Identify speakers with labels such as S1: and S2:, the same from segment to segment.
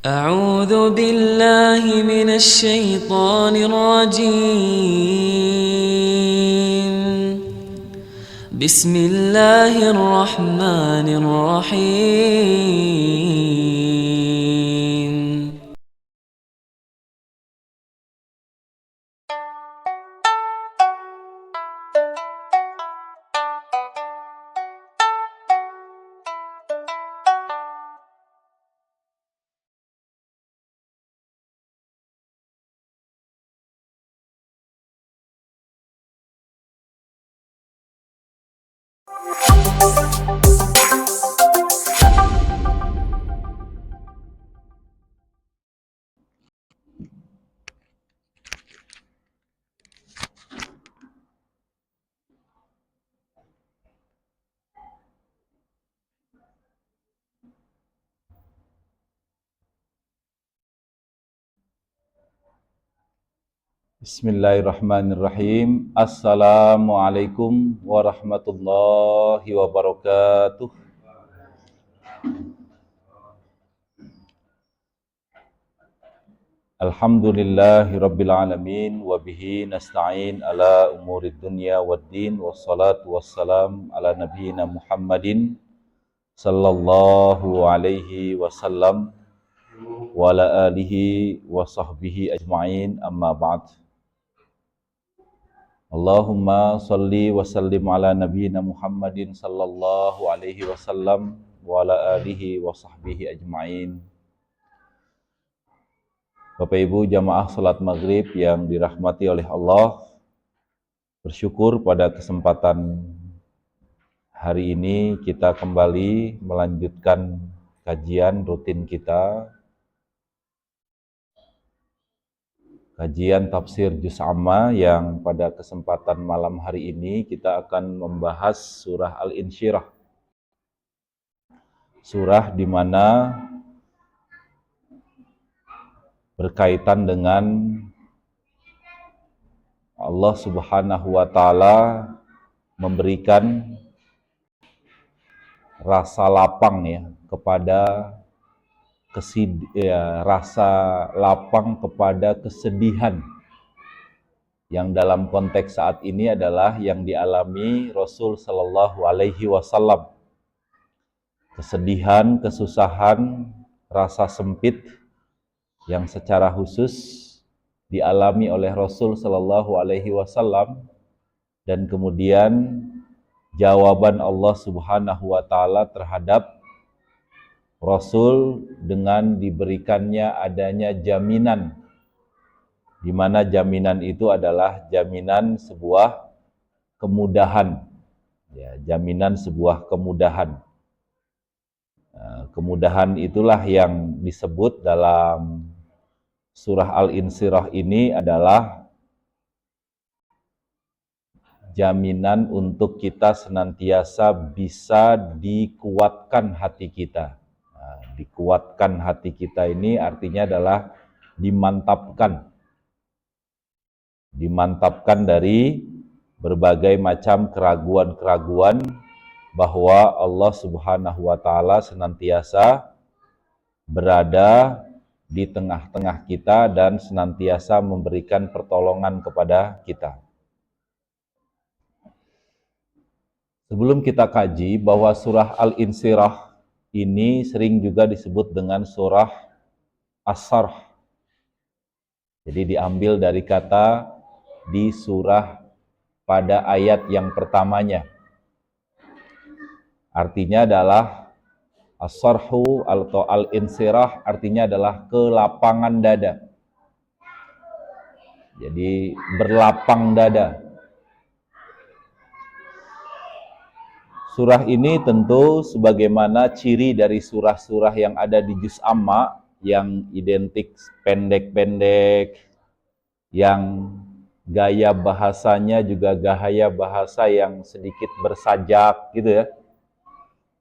S1: أعوذ بالله من الشيطان الرجيم. بسم الله الرحمن الرحيم.
S2: Bismillahirrahmanirrahim. Assalamualaikum warahmatullahi wabarakatuh. Alhamdulillahi rabbil alamin wa bihi nasta'in ala umurid dunya waddin wassalatu wassalam ala nabiyyina Muhammadin sallallahu alaihi wasallam wa ala alihi wa sahbihi ajma'in, amma ba'd. Allahumma salli wa sallim ala nabiyyina Muhammadin sallallahu alaihi wasallam wa ala alihi wa sahbihi ajma'in. Bapak Ibu jamaah salat maghrib yang dirahmati oleh Allah, bersyukur pada kesempatan hari ini kita kembali melanjutkan kajian rutin kita, kajian tafsir Juz Amma, yang pada kesempatan malam hari ini kita akan membahas surah Al-Insyirah. Surah di mana berkaitan dengan Allah Subhanahu wa taala memberikan rasa lapang kepada rasa lapang kepada kesedihan yang dalam konteks saat ini adalah yang dialami Rasul Shallallahu Alaihi Wasallam. Kesedihan, kesusahan, rasa sempit yang secara khusus dialami oleh Rasul Shallallahu Alaihi Wasallam, dan kemudian jawaban Allah Subhanahu Wa Taala terhadap Rasul dengan diberikannya adanya jaminan, di mana jaminan itu adalah jaminan sebuah kemudahan, jaminan sebuah kemudahan. Kemudahan itulah yang disebut dalam surah Al-Insyirah ini adalah jaminan untuk kita senantiasa bisa dikuatkan hati kita. Dikuatkan hati kita ini artinya adalah dimantapkan dari berbagai macam keraguan-keraguan bahwa Allah Subhanahu wa taala senantiasa berada di tengah-tengah kita dan senantiasa memberikan pertolongan kepada kita. Sebelum kita kaji bahwa surah Al-Insyirah ini sering juga disebut dengan surah As-Sarh. Jadi diambil dari kata di surah pada ayat yang pertamanya. Artinya adalah As-Sarhu atau Al-Insyirah artinya adalah kelapangan dada. Jadi berlapang dada. Surah ini tentu sebagaimana ciri dari surah-surah yang ada di Juz Amma yang identik pendek-pendek, yang gaya bahasanya juga gaya bahasa yang sedikit bersajak gitu ya.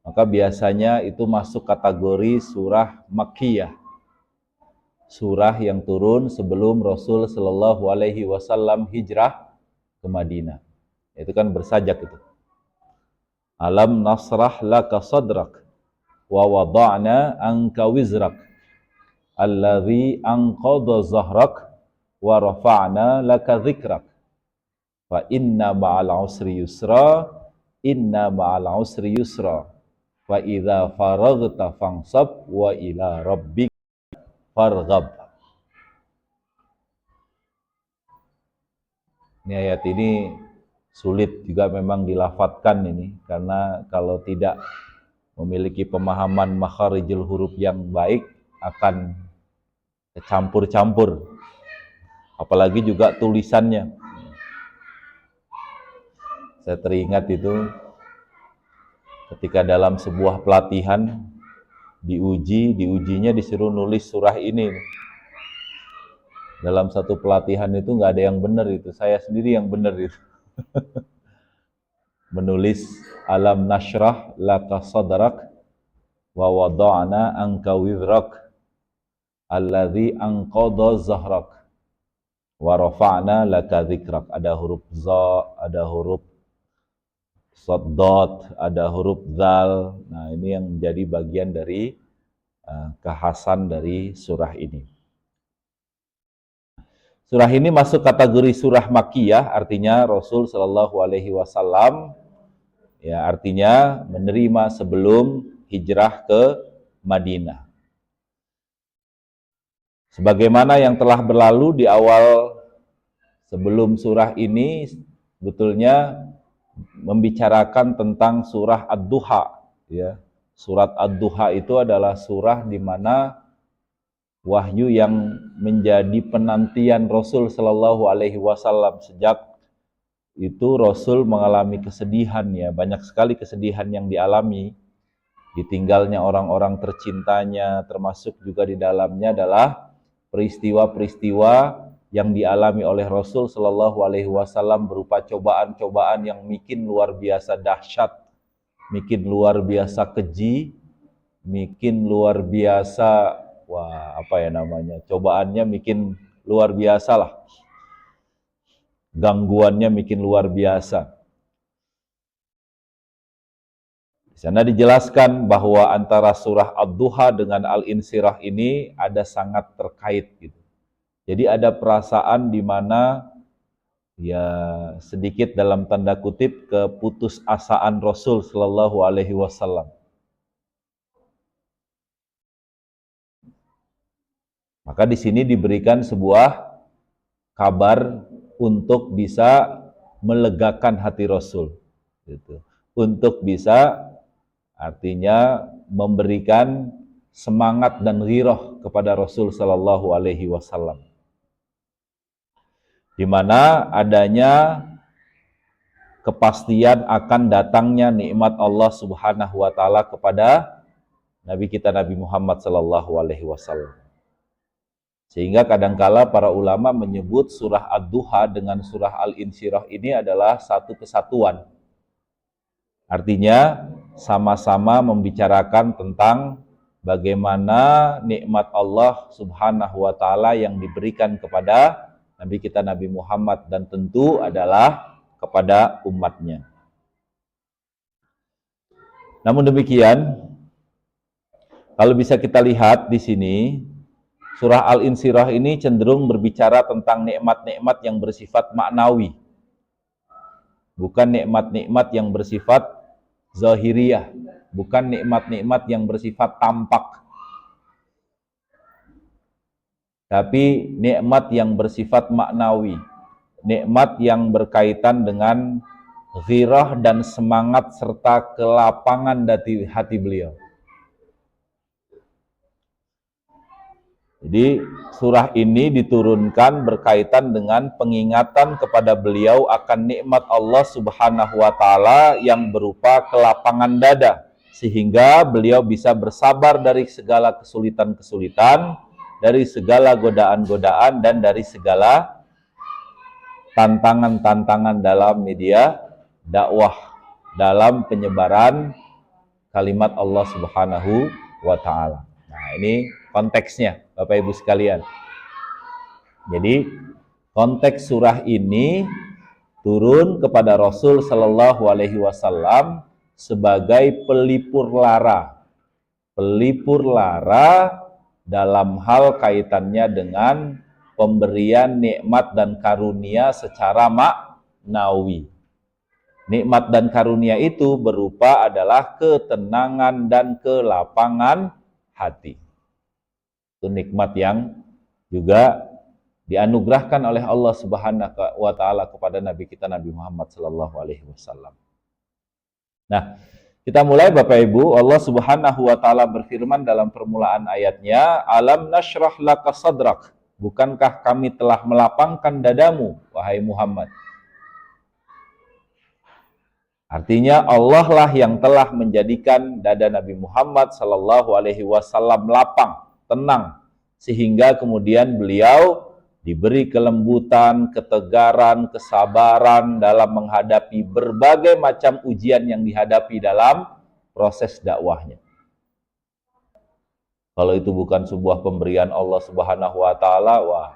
S2: Maka biasanya itu masuk kategori surah Makkiyah. Surah yang turun sebelum Rasul Shallallahu Alaihi Wasallam hijrah ke Madinah. Itu kan bersajak itu. Alam nasrah laka sadrak wa wada'na anka wizrak. Allazi anqadha zahrak wa rafa'na laka dzikrak. Fa inna ma'al usri yusra, inna ma'al usri yusra. Fa idza faraghta fansab wa ila rabbik farghab. Ini ayat ini sulit juga memang dilafadzkan ini, karena kalau tidak memiliki pemahaman makharijul huruf yang baik akan campur-campur, apalagi juga tulisannya. Saya teringat itu ketika dalam sebuah pelatihan diujinya disuruh nulis surah ini. Dalam satu pelatihan itu nggak ada yang benar, itu saya sendiri yang benar itu. Menulis alam nashrah laka sadrak wa wada'na anka wizrak alladzi anqadha zahrak wa rafa'na laka dzikrak. Ada huruf za, ada huruf saddad, ada huruf zal. Nah, ini yang menjadi bagian dari kekhasan dari surah ini. Surah ini masuk kategori surah Makkiyah, artinya Rasul Shallallahu Alaihi Wasallam, ya artinya menerima sebelum hijrah ke Madinah. Sebagaimana yang telah berlalu di awal sebelum surah ini, sebetulnya membicarakan tentang surah Ad-Duha. Ya, surat Ad-Duha itu adalah surah di mana wahyu yang menjadi penantian Rasul Shallallahu Alaihi Wasallam. Sejak itu Rasul mengalami kesedihan, ya banyak sekali kesedihan yang dialami, ditinggalnya orang-orang tercintanya, termasuk juga di dalamnya adalah peristiwa-peristiwa yang dialami oleh Rasul Shallallahu Alaihi Wasallam berupa cobaan-cobaan yang bikin luar biasa dahsyat, bikin luar biasa keji, bikin luar biasa, cobaannya bikin luar biasa lah, gangguannya bikin luar biasa. Di sana dijelaskan bahwa antara surah Ad-Duha dengan Al-Insyirah ini ada sangat terkait gitu. Jadi ada perasaan di mana ya sedikit dalam tanda kutip keputusasaan Rasul Shallallahu Alaihi Wasallam. Maka di sini diberikan sebuah kabar untuk bisa melegakan hati Rasul, gitu. Untuk bisa artinya memberikan semangat dan ghirah kepada Rasul Shallallahu Alaihi Wasallam, di mana adanya kepastian akan datangnya nikmat Allah Subhanahu wa taala kepada Nabi kita Nabi Muhammad Shallallahu Alaihi Wasallam. Sehingga kadangkala para ulama menyebut surah Ad-Duha dengan surah Al-Insyirah ini adalah satu kesatuan. Artinya sama-sama membicarakan tentang bagaimana nikmat Allah Subhanahu wa taala yang diberikan kepada Nabi kita Nabi Muhammad, dan tentu adalah kepada umatnya. Namun demikian, kalau bisa kita lihat di sini, surah Al-Insyirah ini cenderung berbicara tentang nikmat-nikmat yang bersifat maknawi, bukan nikmat-nikmat yang bersifat zahiriyah, bukan nikmat-nikmat yang bersifat tampak, tapi nikmat yang bersifat maknawi, nikmat yang berkaitan dengan ghirah dan semangat serta kelapangan hati beliau. Jadi surah ini diturunkan berkaitan dengan pengingatan kepada beliau akan nikmat Allah Subhanahu wa taala yang berupa kelapangan dada, sehingga beliau bisa bersabar dari segala kesulitan-kesulitan, dari segala godaan-godaan, dan dari segala tantangan-tantangan dalam media dakwah, dalam penyebaran kalimat Allah Subhanahu wa taala. Nah, ini konteksnya, Bapak Ibu sekalian. Jadi konteks surah ini turun kepada Rasul Shallallahu Alaihi Wasallam sebagai pelipur lara dalam hal kaitannya dengan pemberian nikmat dan karunia secara maknawi. Nikmat dan karunia itu berupa adalah ketenangan dan kelapangan hati. Itu nikmat yang juga dianugerahkan oleh Allah Subhanahu wa taala kepada nabi kita Nabi Muhammad sallallahu alaihi wasallam. Nah, kita mulai Bapak Ibu. Allah Subhanahu wa taala berfirman dalam permulaan ayatnya, "Alam nashrah laka sadrak." Bukankah kami telah melapangkan dadamu wahai Muhammad? Artinya Allah lah yang telah menjadikan dada Nabi Muhammad sallallahu alaihi wasallam lapang, tenang, sehingga kemudian beliau diberi kelembutan, ketegaran, kesabaran dalam menghadapi berbagai macam ujian yang dihadapi dalam proses dakwahnya. Kalau itu bukan sebuah pemberian Allah Subhanahu wa taala, wah,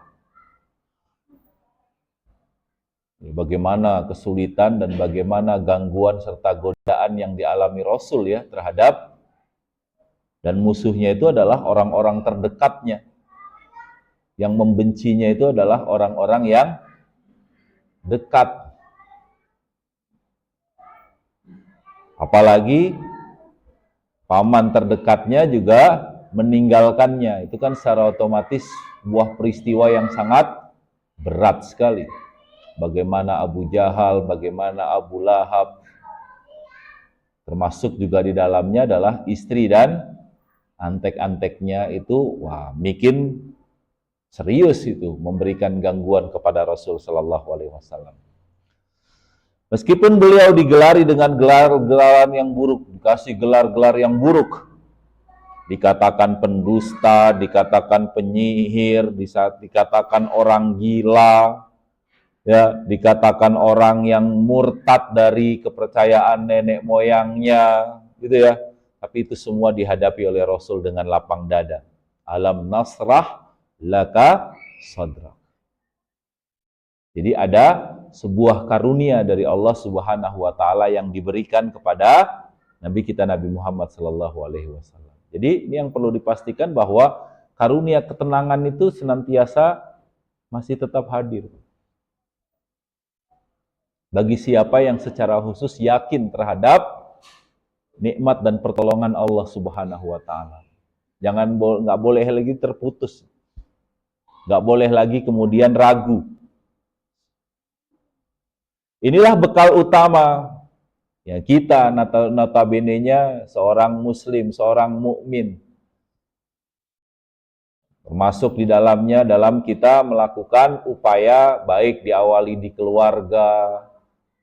S2: bagaimana kesulitan dan bagaimana gangguan serta godaan yang dialami Rasul ya terhadap, dan musuhnya itu adalah orang-orang terdekatnya. Yang membencinya itu adalah orang-orang yang dekat. Apalagi paman terdekatnya juga meninggalkannya. Itu kan secara otomatis sebuah peristiwa yang sangat berat sekali. Bagaimana Abu Jahal, bagaimana Abu Lahab, termasuk juga di dalamnya adalah istri dan antek-anteknya itu, wah, bikin serius itu memberikan gangguan kepada Rasul Sallallahu Alaihi Wasallam. Meskipun beliau digelari dengan gelar-gelaran yang buruk, dikasih gelar-gelar yang buruk, dikatakan pendusta, dikatakan penyihir, dikatakan orang gila, ya, dikatakan orang yang murtad dari kepercayaan nenek moyangnya, gitu ya. Tapi itu semua dihadapi oleh Rasul dengan lapang dada. Alam nasrah laka sadrak. Jadi ada sebuah karunia dari Allah Subhanahu wa taala yang diberikan kepada Nabi kita Nabi Muhammad sallallahu alaihi wasallam. Jadi ini yang perlu dipastikan bahwa karunia ketenangan itu senantiasa masih tetap hadir bagi siapa yang secara khusus yakin terhadap nikmat dan pertolongan Allah Subhanahu wa taala. Nggak boleh lagi terputus. Nggak boleh lagi kemudian ragu. Inilah bekal utama ya kita, notabene-nya seorang muslim, seorang mukmin. Termasuk di dalamnya dalam kita melakukan upaya baik diawali di keluarga,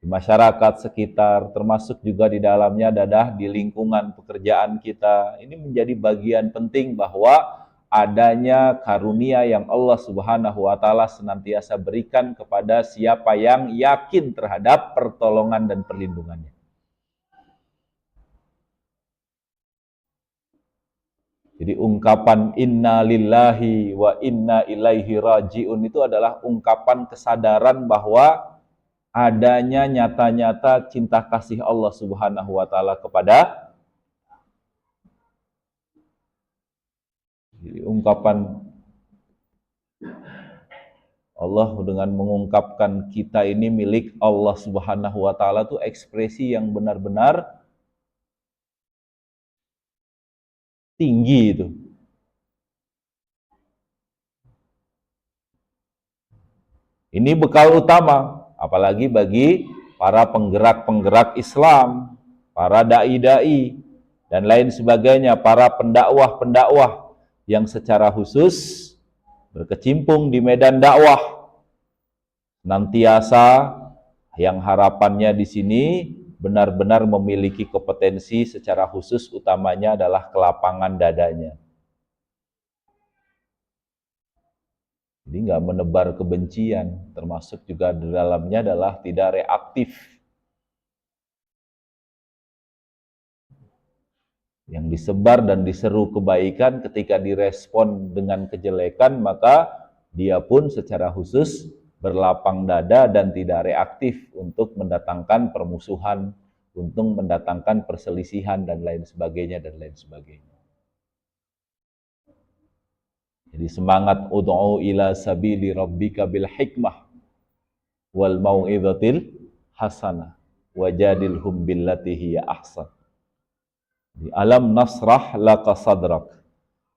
S2: di masyarakat sekitar, termasuk juga di dalamnya adalah di lingkungan pekerjaan kita. Ini menjadi bagian penting bahwa adanya karunia yang Allah Subhanahu wa taala senantiasa berikan kepada siapa yang yakin terhadap pertolongan dan perlindungannya. Jadi ungkapan inna lillahi wa inna ilaihi raji'un itu adalah ungkapan kesadaran bahwa adanya nyata-nyata cinta kasih Allah Subhanahu wa taala kepada. Jadi ungkapan Allah dengan mengungkapkan kita ini milik Allah Subhanahu wa taala itu ekspresi yang benar-benar tinggi itu. Ini bekal utama, apalagi bagi para penggerak-penggerak Islam, para dai-dai, dan lain sebagainya, para pendakwah-pendakwah yang secara khusus berkecimpung di medan dakwah. Nantiasa yang harapannya di sini benar-benar memiliki kompetensi secara khusus, utamanya adalah kelapangan dadanya. Jadi nggak menebar kebencian, termasuk juga di dalamnya adalah tidak reaktif. Yang disebar dan diseru kebaikan ketika direspon dengan kejelekan, maka dia pun secara khusus berlapang dada dan tidak reaktif untuk mendatangkan permusuhan, untuk mendatangkan perselisihan dan lain sebagainya dan lain sebagainya. Jadi semangat ud'u ila sabili rabbika bil hikmah wal mau'izatil hasanah wajadilhum billati hiya ahsan. Di alam nasrah laka sadrak.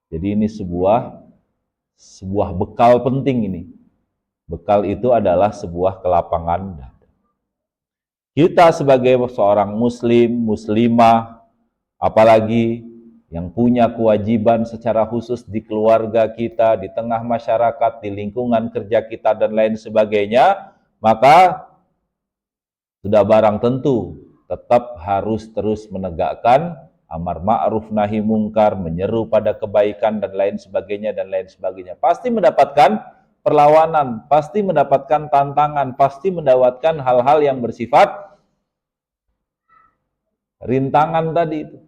S2: Jadi ini sebuah bekal penting ini. Bekal itu adalah sebuah kelapangan dada. Kita sebagai seorang muslim, muslimah, apalagi yang punya kewajiban secara khusus di keluarga kita, di tengah masyarakat, di lingkungan kerja kita dan lain sebagainya, maka sudah barang tentu tetap harus terus menegakkan amar ma'ruf nahi mungkar, menyeru pada kebaikan dan lain sebagainya dan lain sebagainya. Pasti mendapatkan perlawanan, pasti mendapatkan tantangan, pasti mendapatkan hal-hal yang bersifat rintangan tadi itu.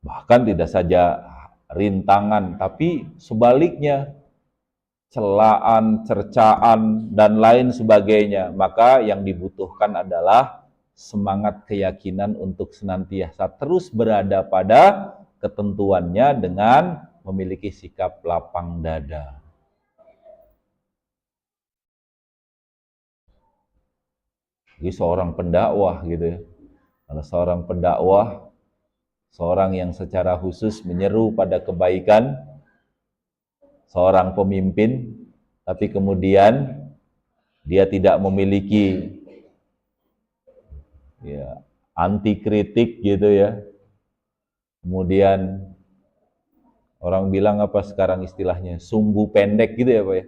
S2: Bahkan tidak saja rintangan, tapi sebaliknya celaan, cercaan, dan lain sebagainya. Maka yang dibutuhkan adalah semangat keyakinan untuk senantiasa terus berada pada ketentuannya dengan memiliki sikap lapang dada. Jadi seorang pendakwah gitu ya. Kalau seorang pendakwah, seorang yang secara khusus menyeru pada kebaikan, seorang pemimpin, tapi kemudian dia tidak memiliki ya anti kritik gitu ya. Kemudian orang bilang apa sekarang istilahnya, sumbu pendek gitu ya Pak ya.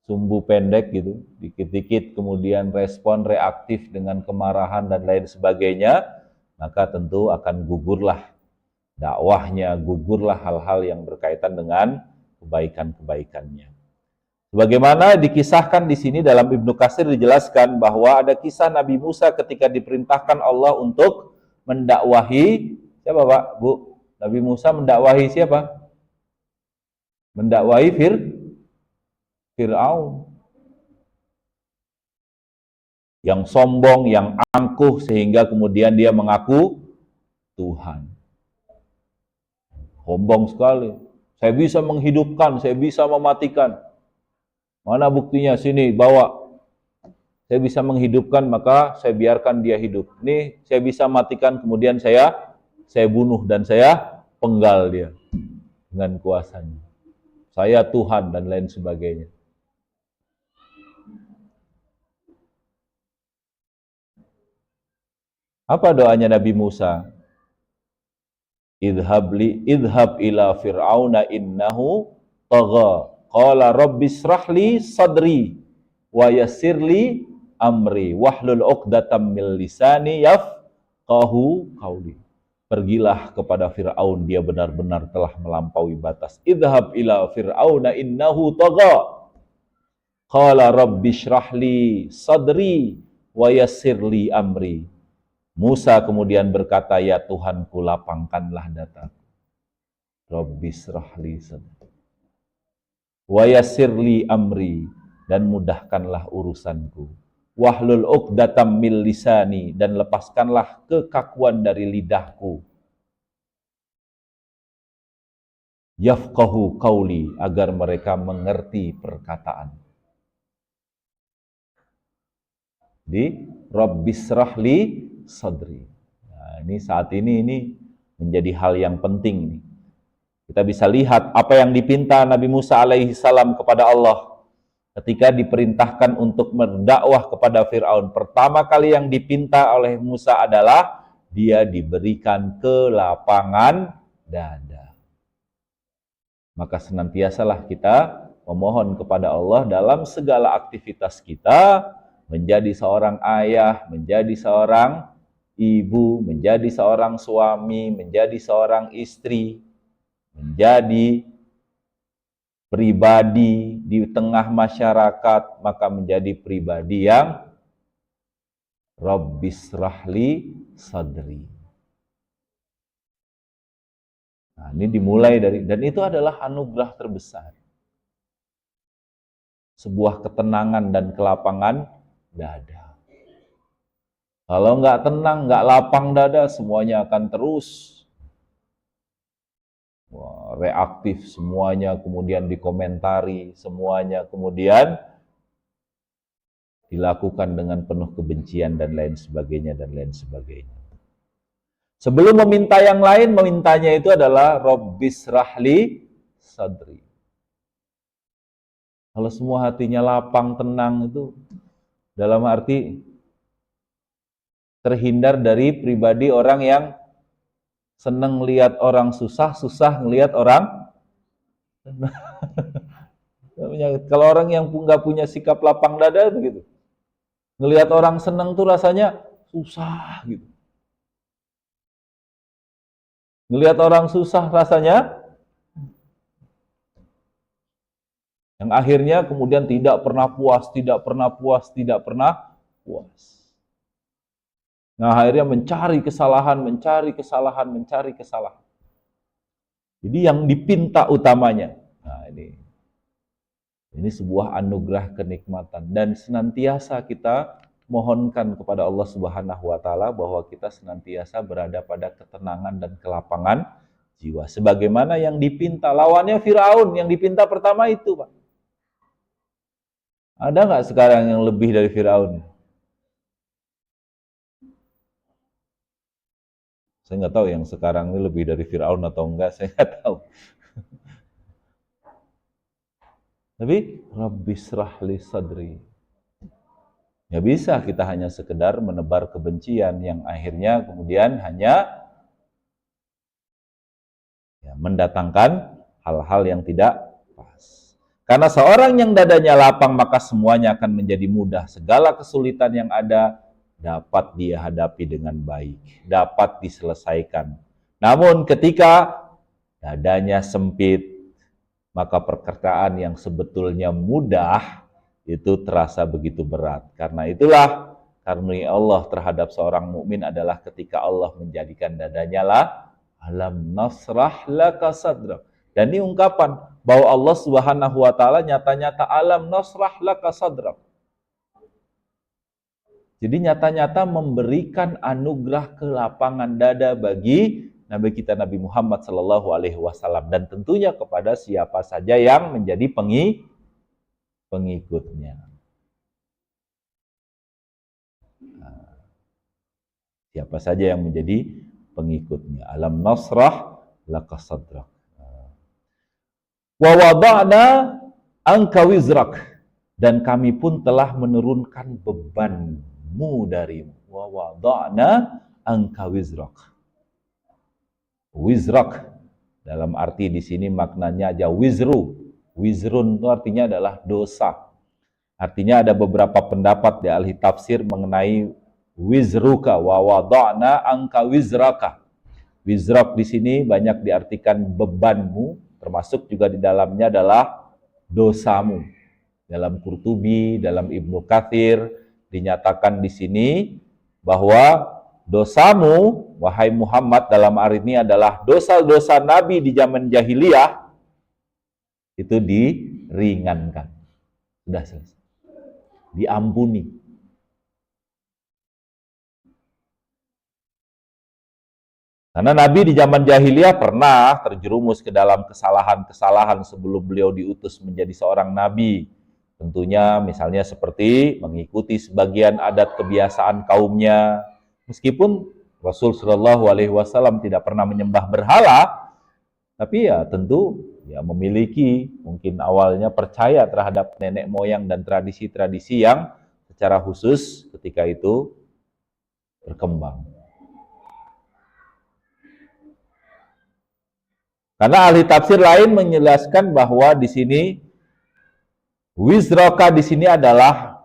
S2: Sumbu pendek gitu, dikit-dikit kemudian respon reaktif dengan kemarahan dan lain sebagainya, maka tentu akan gugurlah dakwahnya, gugurlah hal-hal yang berkaitan dengan kebaikan-kebaikannya. Sebagaimana dikisahkan di sini dalam Ibnu Katsir dijelaskan bahwa ada kisah Nabi Musa ketika diperintahkan Allah untuk mendakwahi siapa Pak? Bu? Nabi Musa mendakwahi siapa? Mendakwahi Fir'aun. Yang sombong, yang angkuh sehingga kemudian dia mengaku Tuhan. Sombong sekali. Saya bisa menghidupkan, saya bisa mematikan. Mana buktinya? Sini, bawa. Saya bisa menghidupkan, maka saya biarkan dia hidup. Ini saya bisa matikan, kemudian saya bunuh dan saya penggal dia dengan kuasanya. Saya Tuhan dan lain sebagainya. Apa doanya Nabi Musa? Idhab ila fir'auna innahu tagha. Qala rabbishrahli sadri wa yassirli amri wahlul 'uqdatam min lisani yafqahu qawli. Pergilah kepada Fir'aun, dia benar-benar telah melampaui batas. Idhab ila fir'auna innahu tagha. Qala rabbishrahli sadri wa yassirli amri. Musa kemudian berkata, ya Tuhanku, lapangkanlah dadaku. Rabbishrahli sadri wa yassirli amri, dan mudahkanlah urusanku. Wahlul 'uqdatam min lisani, dan lepaskanlah kekakuan dari lidahku. Yafqahu qauli, agar mereka mengerti perkataan. Di Rabbishrahli sadri. Nah, ini saat ini menjadi hal yang penting nih. Kita bisa lihat apa yang dipinta Nabi Musa alaihi salam kepada Allah ketika diperintahkan untuk berdakwah kepada Fir'aun. Pertama kali yang dipinta oleh Musa adalah dia diberikan kelapangan dada. Maka senantiasalah kita memohon kepada Allah dalam segala aktivitas kita, menjadi seorang ayah, menjadi seorang ibu, menjadi seorang suami, menjadi seorang istri, menjadi pribadi di tengah masyarakat, maka menjadi pribadi yang Rabbishrahli sadri. Nah, ini dimulai dari, dan itu adalah anugerah terbesar. Sebuah ketenangan dan kelapangan dada. Kalau nggak tenang, nggak lapang dada, semuanya akan terus reaktif, semuanya kemudian dikomentari, semuanya kemudian dilakukan dengan penuh kebencian dan lain sebagainya dan lain sebagainya. Sebelum meminta yang lain, memintanya itu adalah Rabbis rahli sadri. Kalau semua hatinya lapang, tenang itu dalam arti terhindar dari pribadi orang yang senang lihat orang susah, susah ngelihat orang. Kalau orang yang nggak punya sikap lapang dada begitu, ngelihat orang senang tuh rasanya susah gitu. Ngelihat orang susah rasanya, yang akhirnya kemudian tidak pernah puas, tidak pernah puas, tidak pernah puas. Nah, akhirnya mencari kesalahan, mencari kesalahan, mencari kesalahan. Jadi yang dipinta utamanya. Nah, ini sebuah anugerah kenikmatan dan senantiasa kita mohonkan kepada Allah Subhanahu wa taala bahwa kita senantiasa berada pada ketenangan dan kelapangan jiwa. Sebagaimana yang dipinta lawannya Firaun, yang dipinta pertama itu, Pak. Ada nggak sekarang yang lebih dari Firaun? Saya nggak tahu yang sekarang ini lebih dari Firaun atau enggak, saya nggak tahu. Tapi Rabbisrah li sadri. Ya bisa kita hanya sekedar menebar kebencian yang akhirnya kemudian hanya mendatangkan hal-hal yang tidak pas. Karena seorang yang dadanya lapang maka semuanya akan menjadi mudah. Segala kesulitan yang ada dapat dia hadapi dengan baik, dapat diselesaikan. Namun ketika dadanya sempit, maka pekerjaan yang sebetulnya mudah itu terasa begitu berat. Karena itulah karunia Allah terhadap seorang mukmin adalah ketika Allah menjadikan dadanya lah alam nasrah laka sadrak. Dan ini ungkapan bahwa Allah Subhanahu wa taala nyata-nyata alam nasrah laka sadrak. Jadi nyata-nyata memberikan anugerah kelapangan dada bagi Nabi kita Nabi Muhammad Sallallahu Alaihi Wasallam dan tentunya kepada siapa saja yang menjadi pengikutnya. Siapa saja yang menjadi pengikutnya. Alam nasrah laka sadrak. Wa wada'na anka wizrak. Dan kami pun telah menurunkan bebanmu darimu. Wa wada'na anka wizrak. Wizrak dalam arti di sini maknanya aja wizru. Wizrun itu artinya adalah dosa. Artinya ada beberapa pendapat di ahli tafsir mengenai wizruka wa wada'na anka wizraka. Wizrak di sini banyak diartikan bebanmu, termasuk juga di dalamnya adalah dosamu. Dalam Qurtubi, dalam Ibnu Katsir dinyatakan di sini bahwa dosamu, wahai Muhammad, dalam hari ini adalah dosa-dosa Nabi di zaman jahiliyah, itu diringankan. Sudah selesai. Diampuni. Karena Nabi di zaman jahiliyah pernah terjerumus ke dalam kesalahan-kesalahan sebelum beliau diutus menjadi seorang Nabi. Tentunya misalnya seperti mengikuti sebagian adat kebiasaan kaumnya. Meskipun Rasul Shallallahu Alaihi Wasallam tidak pernah menyembah berhala, tapi ya tentu ya memiliki mungkin awalnya percaya terhadap nenek moyang dan tradisi-tradisi yang secara khusus ketika itu berkembang. Karena ahli tafsir lain menjelaskan bahwa di sini wizraka di sini adalah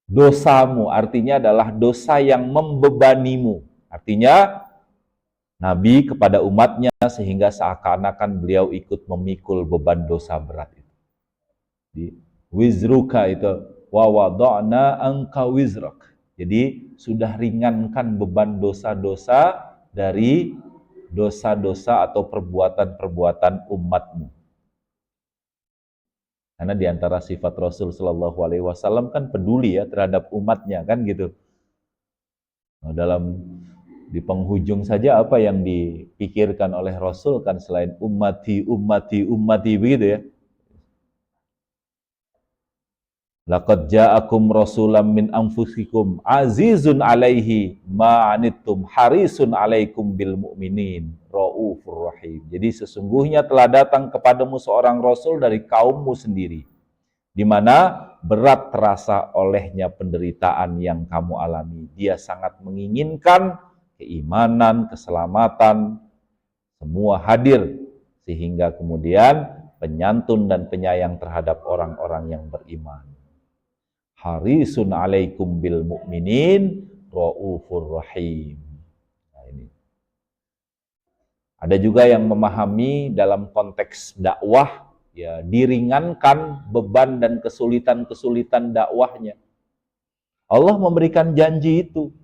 S2: dosamu, artinya adalah dosa yang membebanimu. Artinya Nabi kepada umatnya sehingga seakan-akan beliau ikut memikul beban dosa berat itu. Di wizruka itu wa wada'na anka wizrak. Jadi sudah ringankan beban dosa-dosa dari dosa-dosa atau perbuatan-perbuatan umatmu. Karena diantara sifat Rasul Shallallahu Alaihi Wasallam kan peduli ya terhadap umatnya kan gitu. Nah, di penghujung saja apa yang dipikirkan oleh Rasul kan selain ummati, ummati, ummati begitu ya. Laqad ja'akum rasulam min anfusikum azizun alaihi ma'anittum harisun alaikum bil mu'minin raufur rahim. Jadi sesungguhnya telah datang kepadamu seorang rasul dari kaummu sendiri, di mana berat terasa olehnya penderitaan yang kamu alami. Dia sangat menginginkan keimanan, keselamatan, semua hadir, sehingga kemudian penyantun dan penyayang terhadap orang-orang yang beriman. Harisun alaikum bil mu'minin raufur rahim. Nah, ini. Ada juga yang memahami dalam konteks dakwah, ya, diringankan beban dan kesulitan-kesulitan dakwahnya. Allah memberikan janji itu.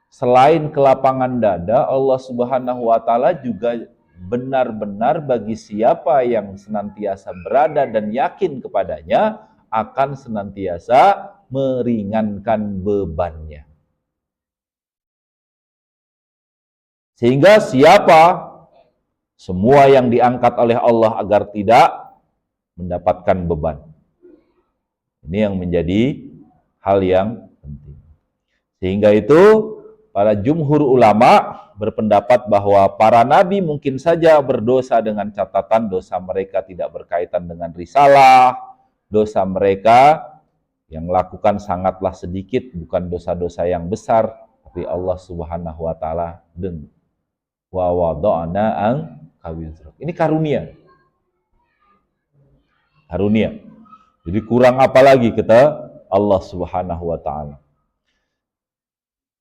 S2: Selain kelapangan dada, Allah Subhanahu wa taala juga benar-benar bagi siapa yang senantiasa berada dan yakin kepadanya akan senantiasa meringankan bebannya. Sehingga semua yang diangkat oleh Allah agar tidak mendapatkan beban. Ini yang menjadi hal yang penting. Sehingga itu para jumhur ulama berpendapat bahwa para nabi mungkin saja berdosa dengan catatan dosa mereka tidak berkaitan dengan risalah, dosa mereka yang lakukan sangatlah sedikit, bukan dosa-dosa yang besar, tapi Allah Subhanahu wa taala wa wada'na an kawizra. Ini karunia. Karunia. Jadi kurang apa lagi kata Allah Subhanahu wa taala.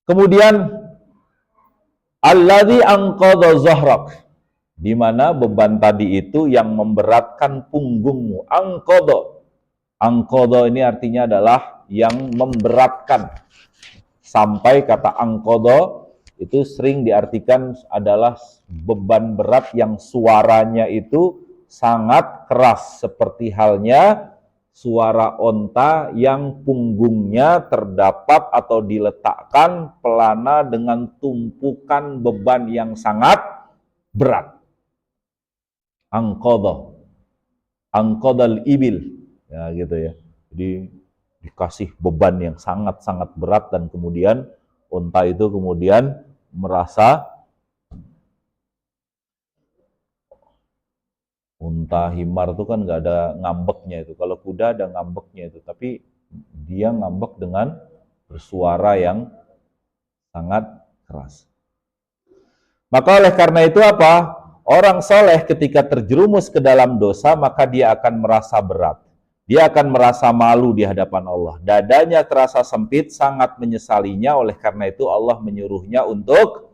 S2: Kemudian alladzi anqadha zahrak, di mana beban tadi itu yang memberatkan punggungmu. Angkodo ini artinya adalah yang memberatkan. Sampai kata angkodo itu sering diartikan adalah beban berat yang suaranya itu sangat keras. Seperti halnya suara onta yang punggungnya terdapat atau diletakkan pelana dengan tumpukan beban yang sangat berat. Angkodal ibil. Ya gitu ya. Jadi dikasih beban yang sangat-sangat berat dan kemudian unta itu kemudian merasa, unta himar itu kan nggak ada ngambeknya itu. Kalau kuda ada ngambeknya itu, tapi dia ngambek dengan bersuara yang sangat keras. Maka oleh karena itu apa? Orang soleh ketika terjerumus ke dalam dosa, maka dia akan merasa berat. Dia akan merasa malu di hadapan Allah. Dadanya terasa sempit, sangat menyesalinya. Oleh karena itu Allah menyuruhnya untuk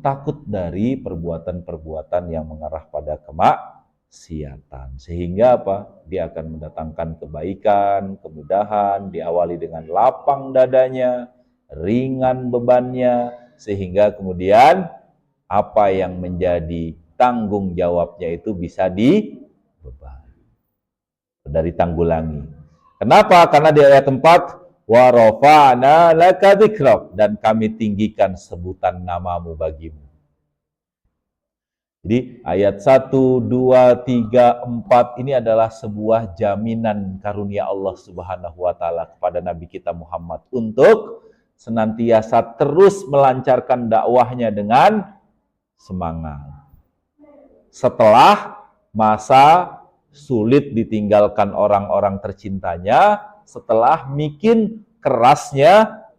S2: takut dari perbuatan-perbuatan yang mengarah pada kemaksiatan. Sehingga apa? Dia akan mendatangkan kebaikan, kemudahan, diawali dengan lapang dadanya, ringan bebannya, sehingga kemudian apa yang menjadi tanggung jawabnya itu bisa ditanggulangi. Kenapa? Karena di ayat 4 wa rafa'na laka dzikrak, dan kami tinggikan sebutan namamu bagimu. Jadi ayat 1, 2, 3, 4 ini adalah sebuah jaminan karunia Allah Subhanahu wa taala kepada Nabi kita Muhammad untuk senantiasa terus melancarkan dakwahnya dengan semangat. Setelah masa sulit ditinggalkan orang-orang tercintanya, setelah makin kerasnya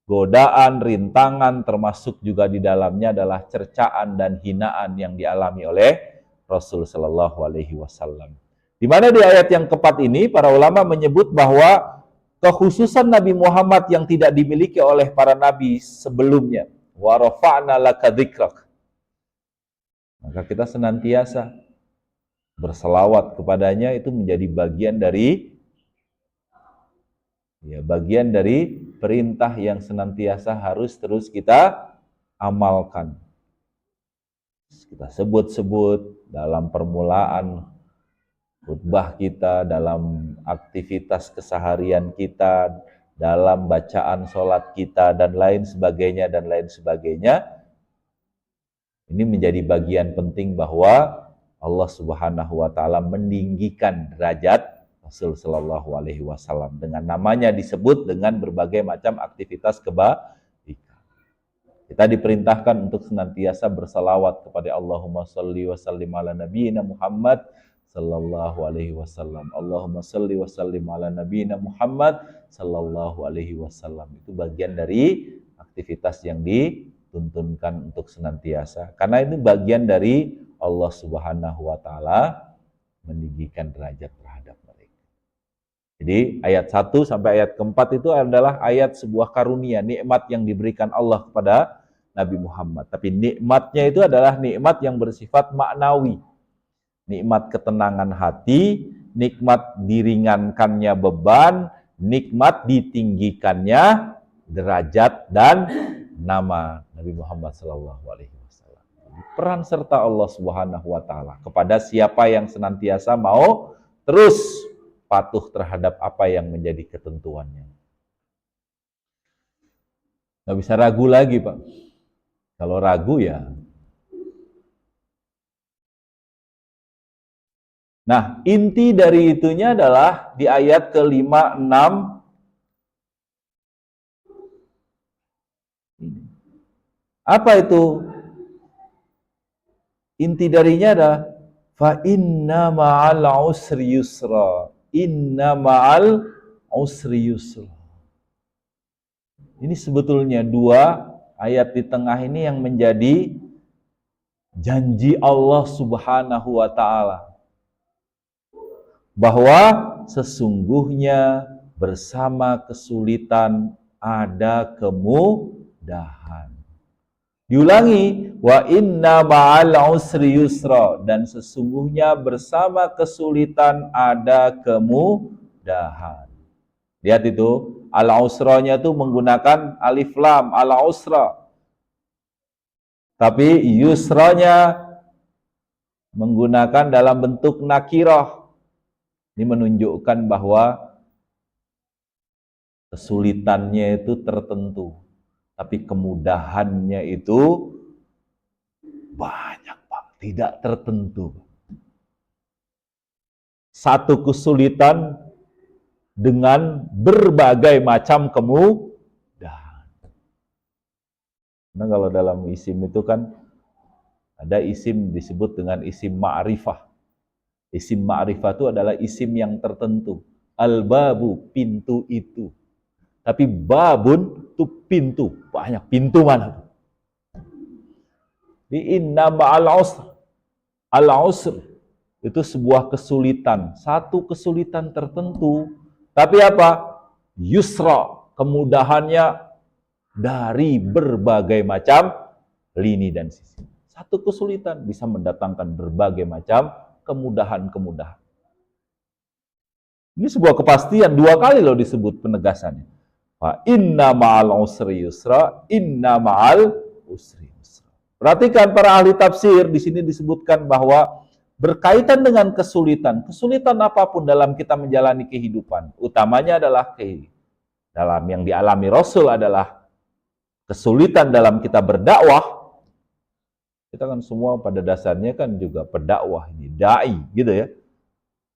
S2: godaan, rintangan, termasuk juga di dalamnya adalah cercaan dan hinaan yang dialami oleh Rasul Shallallahu Alaihi Wasallam. Di mana di ayat yang keempat ini para ulama menyebut bahwa kekhususan Nabi Muhammad yang tidak dimiliki oleh para nabi sebelumnya. Wa rafa'na laka dzikrak. Maka kita senantiasa berselawat kepadanya, itu menjadi bagian dari perintah yang senantiasa harus terus kita amalkan. Kita sebut-sebut dalam permulaan khutbah kita, dalam aktivitas keseharian kita, dalam bacaan sholat kita, dan lain sebagainya, dan lain sebagainya. Ini menjadi bagian penting bahwa Allah Subhanahu wa Ta'ala meninggikan derajat Rasul Shallallahu Alaihi Wasallam dengan namanya disebut dengan berbagai macam aktivitas kebaikan. Kita diperintahkan untuk senantiasa bersalawat kepada Allahumma sholli wa sallim ala nabiyina Muhammad sallallahu alaihi wasallam. Allahumma sholli wa sallim ala nabiyina Muhammad sallallahu alaihi wasallam. Itu bagian dari aktivitas yang dituntunkan untuk senantiasa. Karena itu bagian dari Allah Subhanahu wa Ta'ala meninggikan derajat terhadap mereka. Jadi ayat 1 sampai ayat keempat itu adalah ayat sebuah karunia, nikmat yang diberikan Allah kepada Nabi Muhammad. Tapi nikmatnya itu adalah nikmat yang bersifat maknawi. Nikmat ketenangan hati, nikmat diringankannya beban, nikmat ditinggikannya derajat dan nama Nabi Muhammad SAW. Peran serta Allah Subhanahu wa Ta'ala kepada siapa yang senantiasa mau terus patuh terhadap apa yang menjadi ketentuannya. Nggak bisa ragu lagi, Pak. Kalau ragu ya. Nah, inti dari itunya adalah di ayat ke-5, 6. Apa itu? Inti darinya adalah fa inna ma'al usri yusra. Inna ma'al usri yusra. Ini sebetulnya dua ayat di tengah ini yang menjadi janji Allah Subhanahu wa Ta'ala bahwa sesungguhnya bersama kesulitan ada kemudahan. Diulangi, wa inna ma'al usri yusra, dan sesungguhnya bersama kesulitan ada kemudahan. Lihat itu, al-usranya itu menggunakan alif lam, al-usra. Tapi yusranya menggunakan dalam bentuk nakirah. Ini menunjukkan bahwa kesulitannya itu tertentu. Tapi kemudahannya itu banyak, Pak. Tidak tertentu. Satu kesulitan dengan berbagai macam kemudahan. Nah, kalau dalam isim itu kan ada isim disebut dengan isim ma'rifah. Isim ma'rifah itu adalah isim yang tertentu. Al-babu, pintu itu. Tapi babun itu pintu. Banyak pintu mana? Di inna ma'al usr. Al-usr itu sebuah kesulitan. Satu kesulitan tertentu. Tapi apa? Yusra. Kemudahannya dari berbagai macam lini dan sisi. Satu kesulitan bisa mendatangkan berbagai macam kemudahan-kemudahan. Ini sebuah kepastian. Dua kali loh disebut penegasannya. Fa inna ma'al usri yusra, inna ma'al usri yusra. Perhatikan para ahli tafsir, di sini disebutkan bahwa berkaitan dengan kesulitan apapun dalam kita menjalani kehidupan, utamanya adalah dalam yang dialami Rasul adalah kesulitan dalam kita berdakwah. Kita kan semua pada dasarnya kan juga pendakwah, ini dai gitu ya.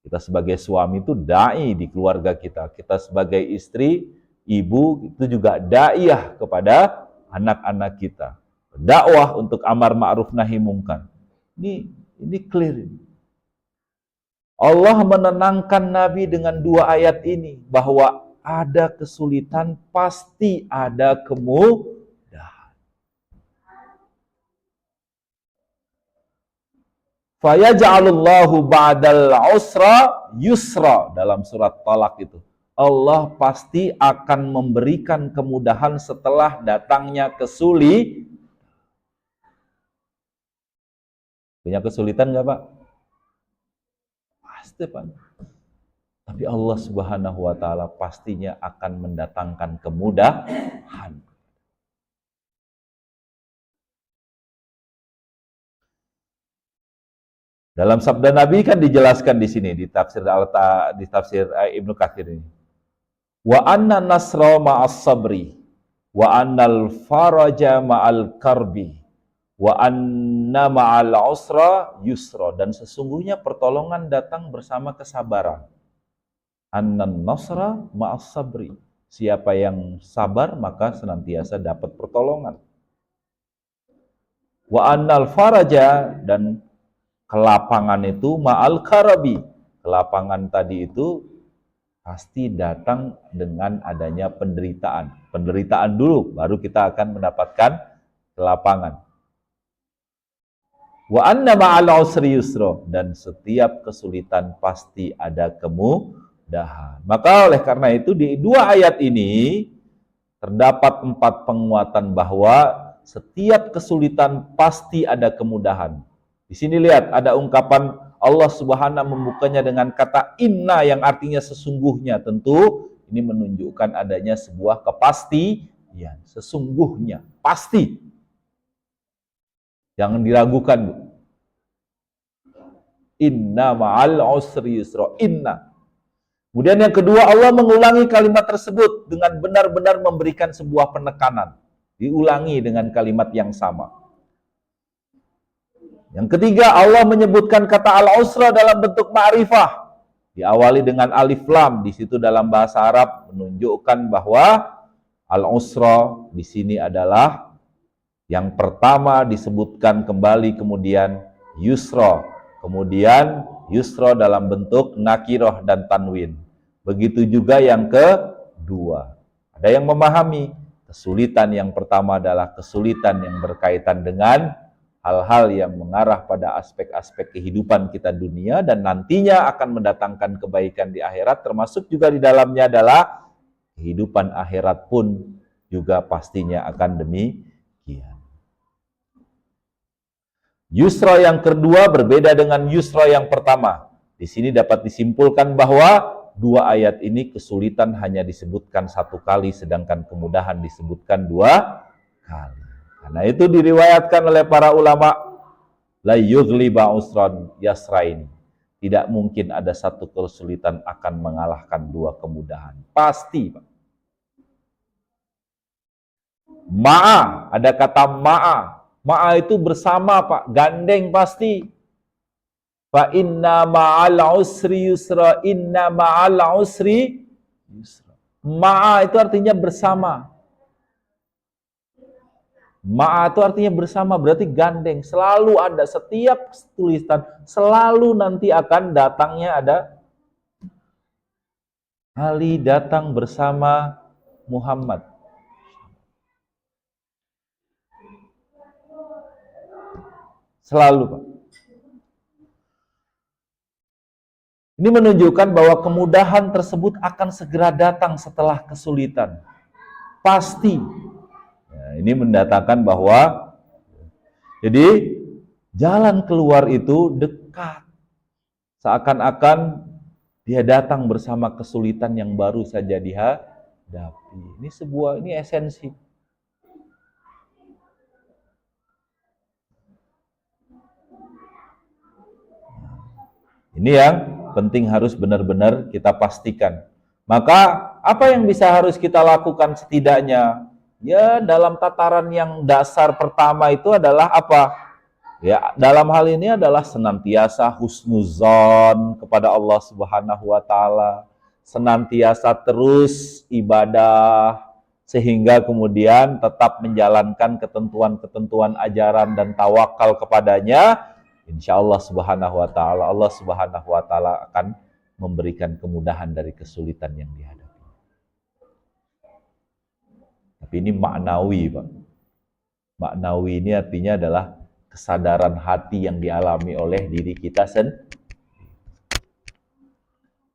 S2: Kita sebagai suami itu dai di keluarga kita. Kita sebagai istri, ibu itu juga daiyah kepada anak-anak kita. Dakwah untuk amar ma'ruf nahi mungkar. Ini clear. Allah menenangkan Nabi dengan dua ayat ini bahwa ada kesulitan pasti ada kemudahan. Fayaj'alullahu ba'dal usra yusra, dalam surat Talak itu. Allah pasti akan memberikan kemudahan setelah datangnya kesulitan. Punya kesulitan nggak, Pak? Pasti, Pak. Tapi Allah Subhanahu wa Ta'ala pastinya akan mendatangkan kemudahan. Dalam sabda Nabi kan dijelaskan di sini di tafsir Ibnu Katsir ini. Wa anna nasra ma'as sabri wa annal faraja ma'al karbi wa anna ma'al usra yusra, dan sesungguhnya pertolongan datang bersama kesabaran. Annan nasra ma'as sabri, siapa yang sabar maka senantiasa dapat pertolongan. Wa annal faraja, dan kelapangan itu ma'al karabi, kelapangan tadi itu pasti datang dengan adanya penderitaan. Penderitaan dulu, baru kita akan mendapatkan kelapangan. Wa anna ma'al usri yusra, dan setiap kesulitan pasti ada kemudahan. Maka oleh karena itu di dua ayat ini terdapat 4 penguatan bahwa setiap kesulitan pasti ada kemudahan. Di sini lihat ada ungkapan Allah Subhanahu membukanya dengan kata inna yang artinya sesungguhnya. Tentu ini menunjukkan adanya sebuah kepastian, sesungguhnya, pasti. Jangan diragukan, Bu. Inna ma'al usri yusra. Inna. Kemudian yang kedua, Allah mengulangi kalimat tersebut dengan benar-benar memberikan sebuah penekanan. Diulangi dengan kalimat yang sama. Yang ketiga, Allah menyebutkan kata al-usra dalam bentuk ma'rifah. Diawali dengan alif lam. Di situ dalam bahasa Arab menunjukkan bahwa al-usra di sini adalah yang pertama disebutkan kembali, kemudian yusra. Kemudian yusra dalam bentuk nakiroh dan tanwin. Begitu juga yang kedua. Ada yang memahami kesulitan yang pertama adalah kesulitan yang berkaitan dengan hal-hal yang mengarah pada aspek-aspek kehidupan kita dunia dan nantinya akan mendatangkan kebaikan di akhirat, termasuk juga di dalamnya adalah kehidupan akhirat pun juga pastinya akan demikian. Yusra yang kedua berbeda dengan yusra yang pertama. Di sini dapat disimpulkan bahwa dua ayat ini kesulitan hanya disebutkan satu kali, sedangkan kemudahan disebutkan 2 kali. Karena itu diriwayatkan oleh para ulama, la yughliba usran yasrain. Tidak mungkin ada satu kesulitan akan mengalahkan 2 kemudahan. Pasti, Pak. Ma'a, ada kata ma'a. Ma'a itu bersama, Pak, gandeng pasti. Fa inna ma'al usri yusra, inna ma'al usri yusra. Ma'a itu artinya bersama. Ma'a itu artinya bersama, berarti gandeng. Selalu ada, setiap tulisan selalu nanti akan datangnya ada Ali datang bersama Muhammad. Selalu, Pak. Ini menunjukkan bahwa kemudahan tersebut akan segera datang setelah kesulitan. Pasti. Nah, ini mendatangkan bahwa jadi jalan keluar itu dekat. Seakan-akan dia datang bersama kesulitan yang baru saja dihadapi. Ini esensi. Ini yang penting harus benar-benar kita pastikan. Maka apa yang bisa harus kita lakukan setidaknya? Ya dalam tataran yang dasar pertama itu adalah apa? Ya dalam hal ini adalah senantiasa husnuzon kepada Allah Subhanahu wa taala, senantiasa terus ibadah sehingga kemudian tetap menjalankan ketentuan-ketentuan ajaran dan tawakal kepadanya. Insya Allah Subhanahu wa taala akan memberikan kemudahan dari kesulitan yang dihadapi. Tapi ini maknawi, Pak. Maknawi ini artinya adalah kesadaran hati yang dialami oleh diri kita sendiri.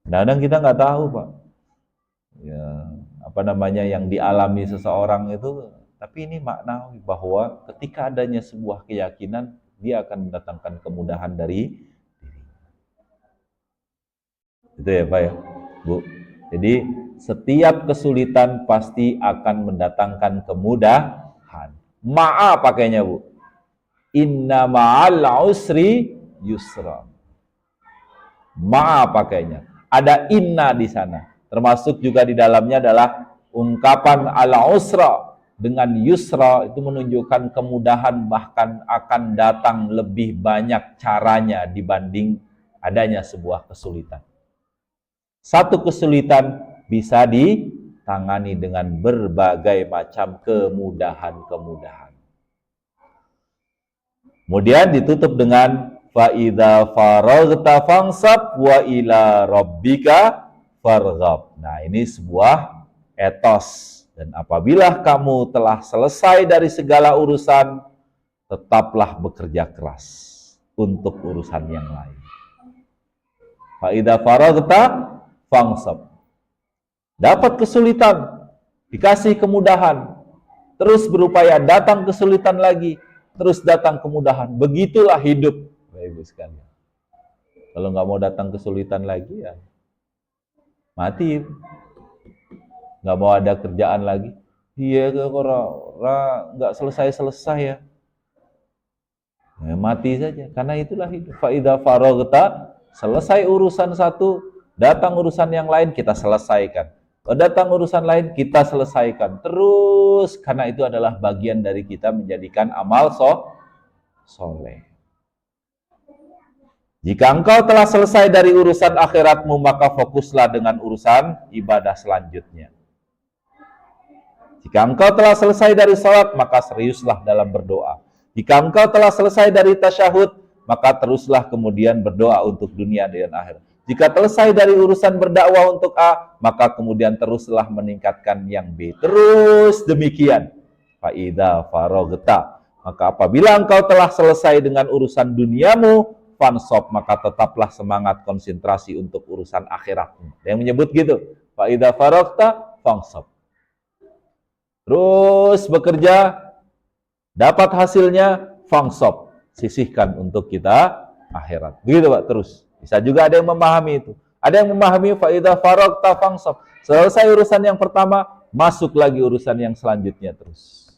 S2: Kadang-kadang kita nggak tahu, Pak. Ya, yang dialami seseorang itu, tapi ini maknawi bahwa ketika adanya sebuah keyakinan, dia akan mendatangkan kemudahan dari dirinya. Itu ya Pak ya, Bu. Jadi setiap kesulitan pasti akan mendatangkan kemudahan. Ma'a pakainya, Bu. Inna ma'al usri yusra. Ma'a pakainya. Ada inna di sana. Termasuk juga di dalamnya adalah ungkapan al-usra dengan yusra, itu menunjukkan kemudahan, bahkan akan datang lebih banyak caranya dibanding adanya sebuah kesulitan. Satu kesulitan bisa ditangani dengan berbagai macam kemudahan-kemudahan. Kemudian ditutup dengan fa idza faraghta fansab wa ila rabbika farghab. Nah, ini sebuah etos. Dan apabila kamu telah selesai dari segala urusan, tetaplah bekerja keras untuk urusan yang lain. Fa idza faraghta fansab. Dapat kesulitan, dikasih kemudahan, terus berupaya, datang kesulitan lagi, terus datang kemudahan. Begitulah hidup, Bapak Ibu sekalian. Kalau nggak mau datang kesulitan lagi, ya mati. Nggak mau ada kerjaan lagi. Iya, orang nggak selesai-selesai ya. Mati saja. Karena itulah hidup. Fa'idha faraghta, selesai urusan satu, datang urusan yang lain, kita selesaikan. Datang urusan lain, kita selesaikan. Terus, karena itu adalah bagian dari kita menjadikan amal soleh. Jika engkau telah selesai dari urusan akhiratmu, maka fokuslah dengan urusan ibadah selanjutnya. Jika engkau telah selesai dari salat, maka seriuslah dalam berdoa. Jika engkau telah selesai dari tasyahud, maka teruslah kemudian berdoa untuk dunia dan akhirat. Jika selesai dari urusan berdakwah untuk A, maka kemudian teruslah meningkatkan yang B. Terus demikian. Fa'idha faraghta. Maka apabila engkau telah selesai dengan urusan duniamu, fansab, maka tetaplah semangat konsentrasi untuk urusan akhiratmu. Yang menyebut gitu. Fa'idha faraghta fansab. Terus bekerja, dapat hasilnya, fansab. Sisihkan untuk kita akhirat. Begitu Pak, terus. Bisa juga ada yang memahami itu. Ada yang memahami fa'idha faraghta fansab. Selesai urusan yang pertama, masuk lagi urusan yang selanjutnya terus.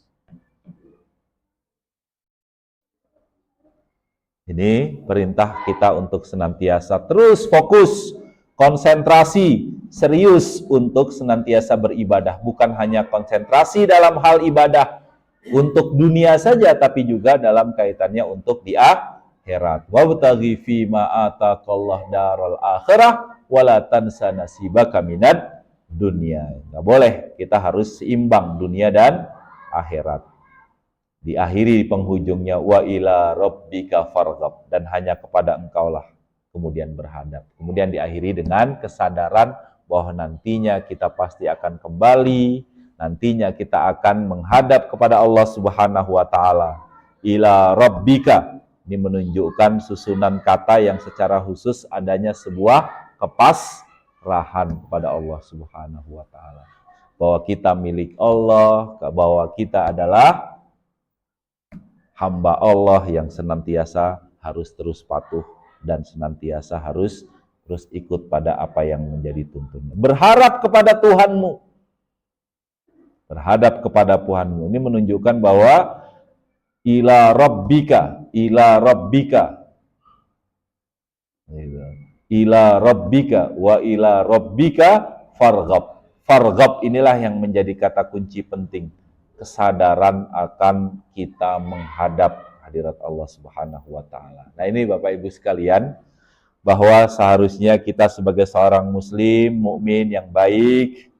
S2: Ini perintah kita untuk senantiasa terus fokus, konsentrasi, serius untuk senantiasa beribadah. Bukan hanya konsentrasi dalam hal ibadah untuk dunia saja, tapi juga dalam kaitannya untuk di akhirat. Wabtaghi fima ataqallah daral akhirah wala tansa nasibaka minad dunya. Enggak boleh, kita harus seimbang dunia dan akhirat. Diakhiri di penghujungnya wa ila rabbika farghab, dan hanya kepada engkaulah kemudian berhadap. Kemudian diakhiri dengan kesadaran bahwa nantinya kita pasti akan kembali, nantinya kita akan menghadap kepada Allah Subhanahu wa taala. Ila rabbika, ini menunjukkan susunan kata yang secara khusus adanya sebuah kepasrahan kepada Allah Subhanahu wa taala. Bahwa kita milik Allah, bahwa kita adalah hamba Allah yang senantiasa harus terus patuh dan senantiasa harus terus ikut pada apa yang menjadi tuntunannya. Berharap kepada Tuhanmu. Berhadap kepada Tuhanmu. Ini menunjukkan bahwa ila rabbika, ila rabbika. Ila rabbika wa ila rabbika farghab. Farghab inilah yang menjadi kata kunci penting. Kesadaran akan kita menghadap hadirat Allah Subhanahu wa taala. Nah, ini Bapak Ibu sekalian, bahwa seharusnya kita sebagai seorang muslim, mukmin yang baik,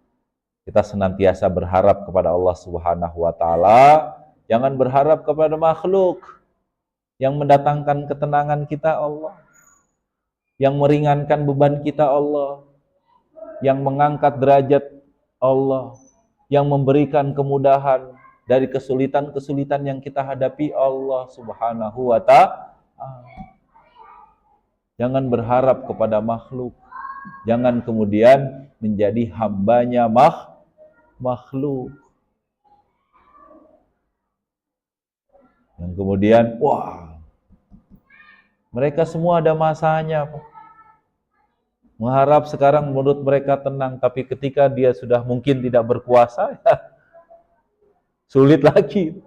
S2: kita senantiasa berharap kepada Allah Subhanahu wa taala, jangan berharap kepada makhluk. Yang mendatangkan ketenangan kita Allah, yang meringankan beban kita Allah, yang mengangkat derajat Allah, yang memberikan kemudahan dari kesulitan-kesulitan yang kita hadapi Allah Subhanahu wa ta'ala. Jangan berharap kepada makhluk. Jangan kemudian menjadi hambanya makhluk. Yang kemudian, wah, mereka semua ada masanya, Pak. Mengharap sekarang menurut mereka tenang, tapi ketika dia sudah mungkin tidak berkuasa, ya sulit lagi.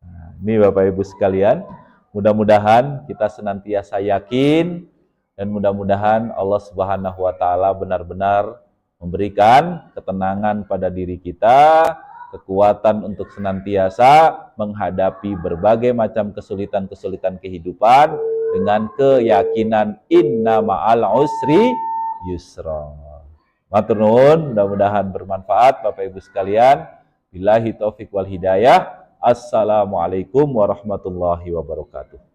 S2: Nah, ini Bapak Ibu sekalian, mudah-mudahan kita senantiasa yakin dan mudah-mudahan Allah Subhanahu wa taala benar-benar memberikan ketenangan pada diri kita, kekuatan untuk senantiasa menghadapi berbagai macam kesulitan-kesulitan kehidupan dengan keyakinan inna ma'al usri yusra. Matur nuwun, mudah-mudahan bermanfaat Bapak Ibu sekalian. Billahi taufik wal hidayah. Assalamualaikum warahmatullahi wabarakatuh.